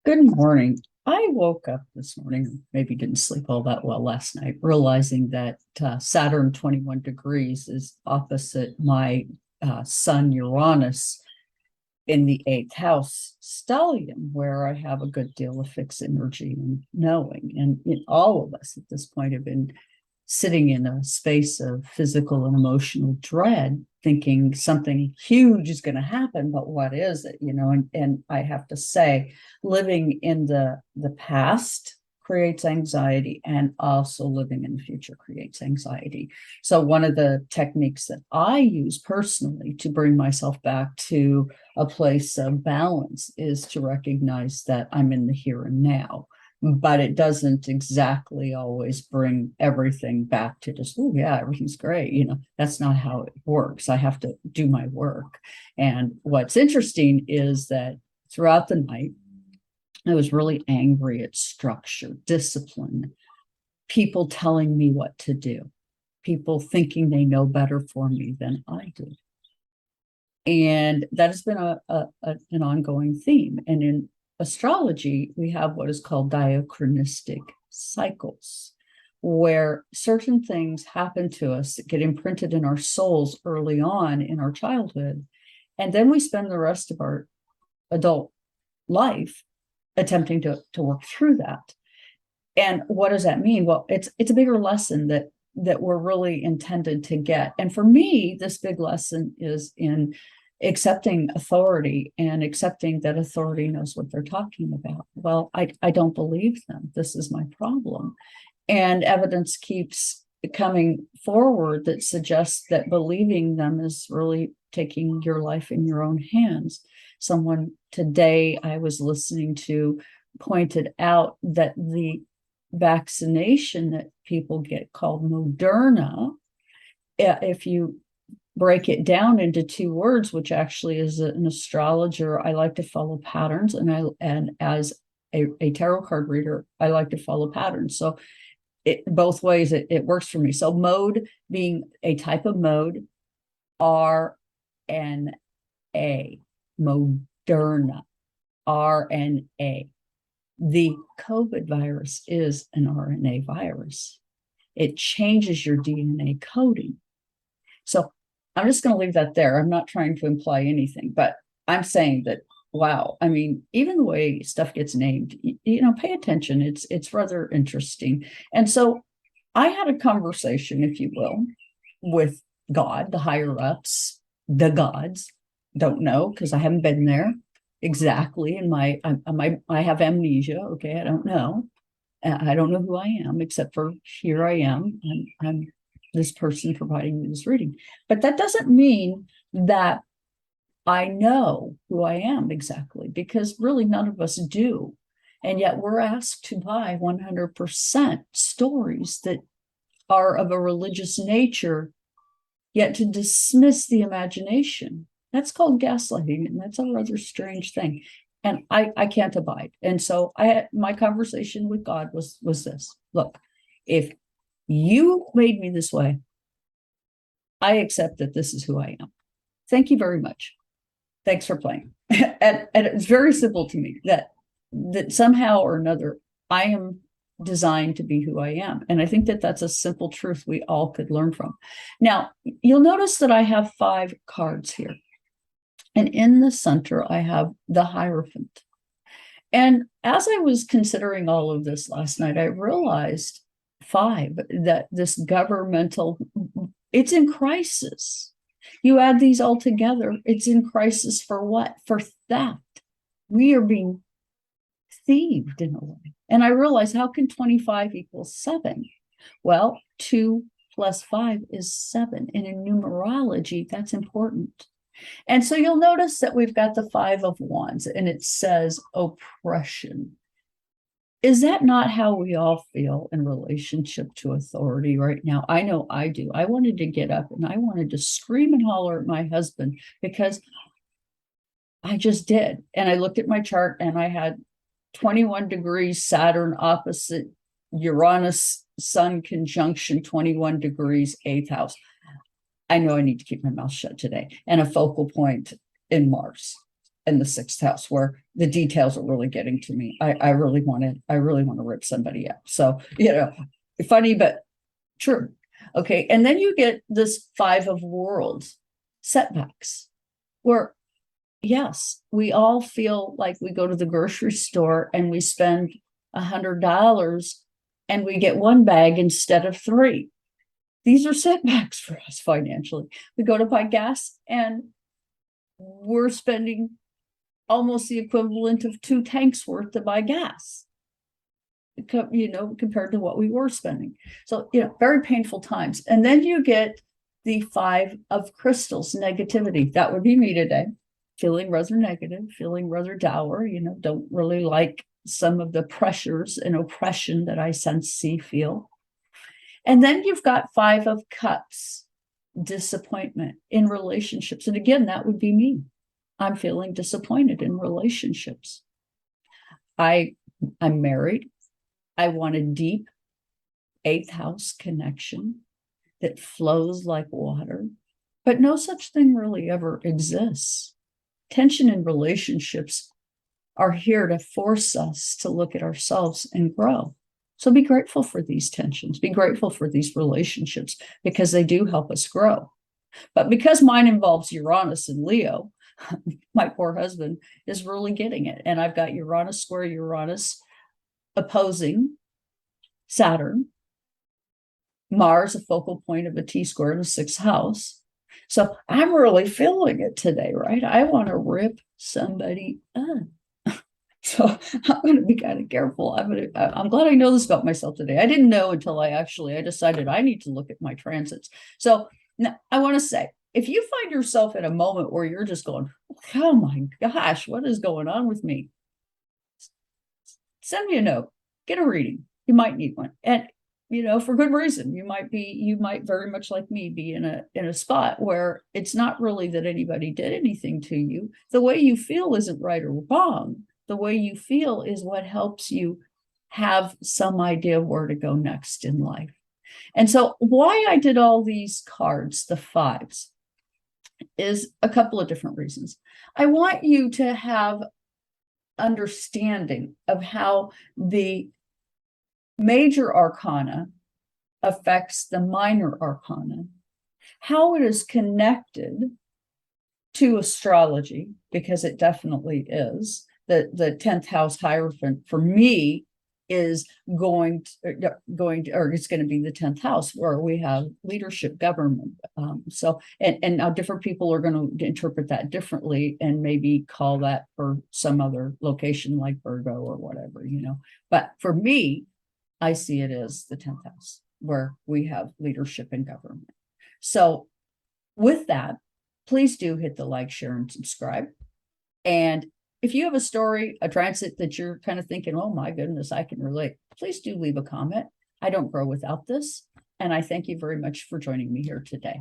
Good morning. I woke up this morning, maybe didn't sleep all that well last night, realizing that Saturn 21 degrees is opposite my sun Uranus in the eighth house stellium, where I have a good deal of fixed energy and knowing. And all of us at this point have been sitting in a space of physical and emotional dread, thinking something huge is going to happen, but what is it? And I have to say, living in the past creates anxiety, and also living in the future creates anxiety. So one of the techniques that I use personally to bring myself back to a place of balance is to recognize that I'm in the here and now, but it doesn't exactly always bring everything back to just, oh yeah, everything's great. That's not how it works. I have to do my work. And what's interesting is that throughout the night, I was really angry at structure, discipline, people telling me what to do, people thinking they know better for me than I do. And that has been an ongoing theme. And in astrology, we have what is called diachronistic cycles, where certain things happen to us that get imprinted in our souls early on in our childhood. And then we spend the rest of our adult life attempting to work through that. And what does that mean? Well, it's a bigger lesson that we're really intended to get. And for me, this big lesson is in accepting authority and accepting that authority knows what they're talking about. Well, I don't believe them. This is my problem. And evidence keeps coming forward that suggests that believing them is really taking your life in your own hands. Someone today I was listening to pointed out that the vaccination that people get called Moderna, if you break it down into two words, which actually is an astrologer, I like to follow patterns, and as a tarot card reader, I like to follow patterns. So both ways it works for me. So mode being a type of mode, RNA, Moderna, RNA. The COVID virus is an RNA virus. It changes your DNA coding. So I'm just going to leave that there. I'm not trying to imply anything, but I'm saying that, wow, I mean, even the way stuff gets named, pay attention. It's rather interesting. And so I had a conversation, if you will, with God, the higher ups, the gods. Don't know, because I haven't been there exactly. In I have amnesia. Okay, I don't know. I don't know who I am, except for here I am. I'm this person providing me this reading. But that doesn't mean that I know who I am exactly, because really none of us do. And yet we're asked to buy 100% stories that are of a religious nature, yet to dismiss the imagination. That's called gaslighting, and that's a rather strange thing. And I can't abide. And so my conversation with God was this. Look, if you made me this way, I accept that this is who I am. Thank you very much. Thanks for playing. And it's very simple to me that somehow or another, I am designed to be who I am. And I think that that's a simple truth we all could learn from. Now, you'll notice that I have 5 cards here. And in the center, I have the Hierophant. And as I was considering all of this last night, I realized 5, that this governmental, it's in crisis. You add these all together, it's in crisis for what? For theft. We are being thieved in a way. And I realized, how can 25 equal 7? Well, 2 plus 5 is 7. And in numerology, that's important. And so you'll notice that we've got the 5 of Wands, and it says oppression. Is that not how we all feel in relationship to authority right now? I know I do. I wanted to get up and I wanted to scream and holler at my husband, because I just did. And I looked at my chart and I had 21 degrees Saturn opposite Uranus, Sun conjunction 21 degrees, 8th house. I know I need to keep my mouth shut today, and a focal point in Mars. in the sixth house, where the details are really getting to me. I really want to rip somebody up. So, funny, but true. Okay. And then you get this Five of Worlds setbacks, where yes, we all feel like we go to the grocery store and we spend $100 and we get one bag instead of three. These are setbacks for us financially. We go to buy gas and we're spending almost the equivalent of 2 tanks worth to buy gas, compared to what we were spending. So, very painful times. And then you get the Five of Crystals, negativity. That would be me today. Feeling rather negative, feeling rather dour, don't really like some of the pressures and oppression that I sense, see, feel. And then you've got Five of Cups, disappointment in relationships. And again, that would be me. I'm feeling disappointed in relationships. I'm married. I want a deep 8th house connection that flows like water, but no such thing really ever exists. Tension in relationships are here to force us to look at ourselves and grow. So be grateful for these tensions, be grateful for these relationships, because they do help us grow. But because mine involves Uranus and Leo, my poor husband is really getting it. And I've got Uranus square Uranus opposing Saturn, Mars, a focal point of a T-square in the 6th house. So I'm really feeling it today, right? I want to rip somebody up. So I'm going to be kind of careful. I'm glad I know this about myself today. I didn't know until I decided I need to look at my transits. So now I want to say, if you find yourself in a moment where you're just going, oh my gosh, what is going on with me? Send me a note, get a reading. You might need one. And for good reason. You might very much like me be in a spot where it's not really that anybody did anything to you. The way you feel isn't right or wrong. The way you feel is what helps you have some idea of where to go next in life. And so why I did all these cards, the fives, is a couple of different reasons. I want you to have understanding of how the major arcana affects the minor arcana, how it is connected to astrology, because it definitely is. The 10th house Hierophant for me is going to, or it's going to be the 10th house, where we have leadership, government. So now different people are going to interpret that differently and maybe call that for some other location like Virgo or whatever, But for me, I see it as the 10th house, where we have leadership and government. So with that, please do hit the like, share, and subscribe. And if you have a story, a transit that you're kind of thinking, oh my goodness, I can relate, please do leave a comment. I don't grow without this. And I thank you very much for joining me here today.